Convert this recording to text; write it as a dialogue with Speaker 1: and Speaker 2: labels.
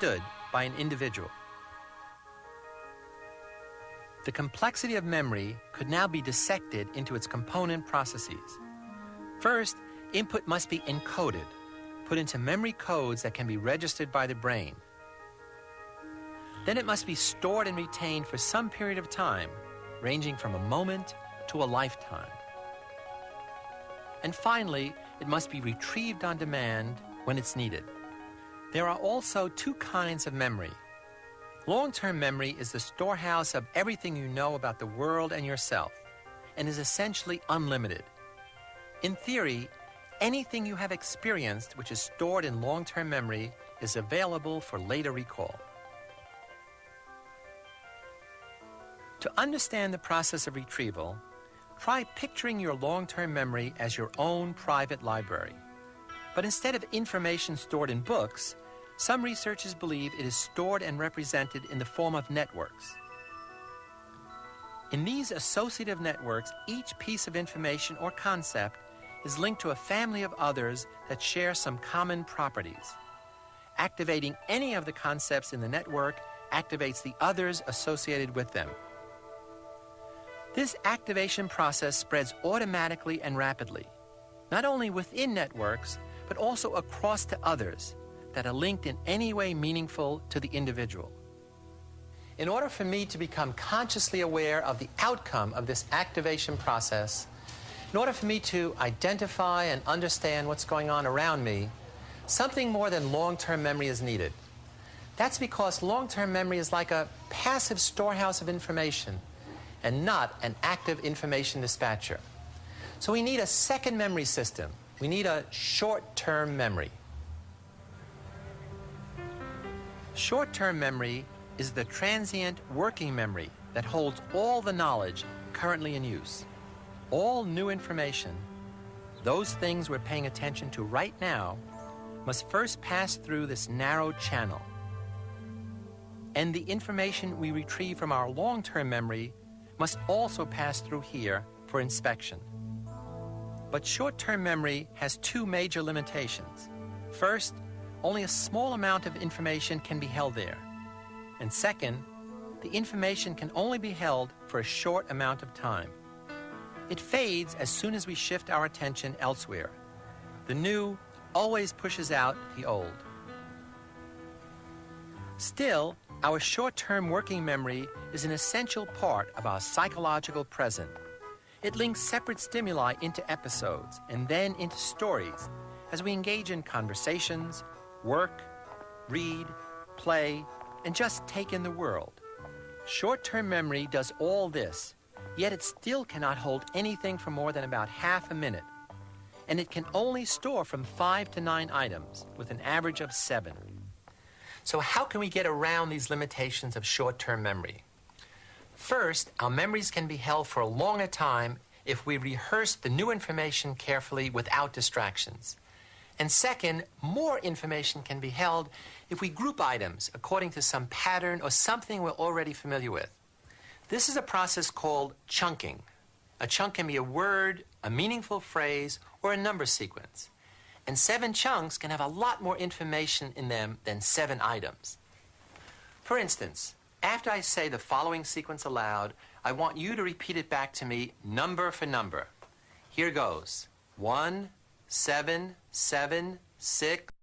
Speaker 1: understood by an individual. The complexity of memory could now be dissected into its component processes. First, input must be encoded, put into memory codes that can be registered by the brain. Then it must be stored and retained for some period of time, ranging from a moment to a lifetime. And finally, it must be retrieved on demand when it's needed. There are also two kinds of memory. Long-term memory is the storehouse of everything you know about the world and yourself, and is essentially unlimited. In theory, anything you have experienced which is stored in long-term memory is available for later recall. To understand the process of retrieval, try picturing your long-term memory as your own private library. But instead of information stored in books, some researchers believe it is stored and represented in the form of networks. In these associative networks, each piece of information or concept is linked to a family of others that share some common properties. Activating any of the concepts in the network activates the others associated with them. This activation process spreads automatically and rapidly, not only within networks, but also across to others that are linked in any way meaningful to the individual. In order for me to become consciously aware of the outcome of this activation process, in order for me to identify and understand what's going on around me, something more than long-term memory is needed. That's because long-term memory is like a passive storehouse of information and not an active information dispatcher. So we need a second memory system. We need a short-term memory. Short-term memory is the transient working memory that holds all the knowledge currently in use. All new information, those things we're paying attention to right now, must first pass through this narrow channel. And the information we retrieve from our long-term memory must also pass through here for inspection. But short-term memory has two major limitations. First, only a small amount of information can be held there. And second, the information can only be held for a short amount of time. It fades as soon as we shift our attention elsewhere. The new always pushes out the old. Still, our short-term working memory is an essential part of our psychological present. It links separate stimuli into episodes and then into stories as we engage in conversations, work, read, play, and just take in the world. Short-term memory does all this, yet it still cannot hold anything for more than about half a minute. And it can only store from 5 to 9 items, with an average of 7. So how can we get around these limitations of short-term memory? First, our memories can be held for a longer time if we rehearse the new information carefully without distractions. And second, more information can be held if we group items according to some pattern or something we're already familiar with. This is a process called chunking. A chunk can be a word, a meaningful phrase, or a number sequence. And 7 chunks can have a lot more information in them than 7 items. For instance, after I say the following sequence aloud, I want you to repeat it back to me number for number. Here goes. 1, 7, 7, 6.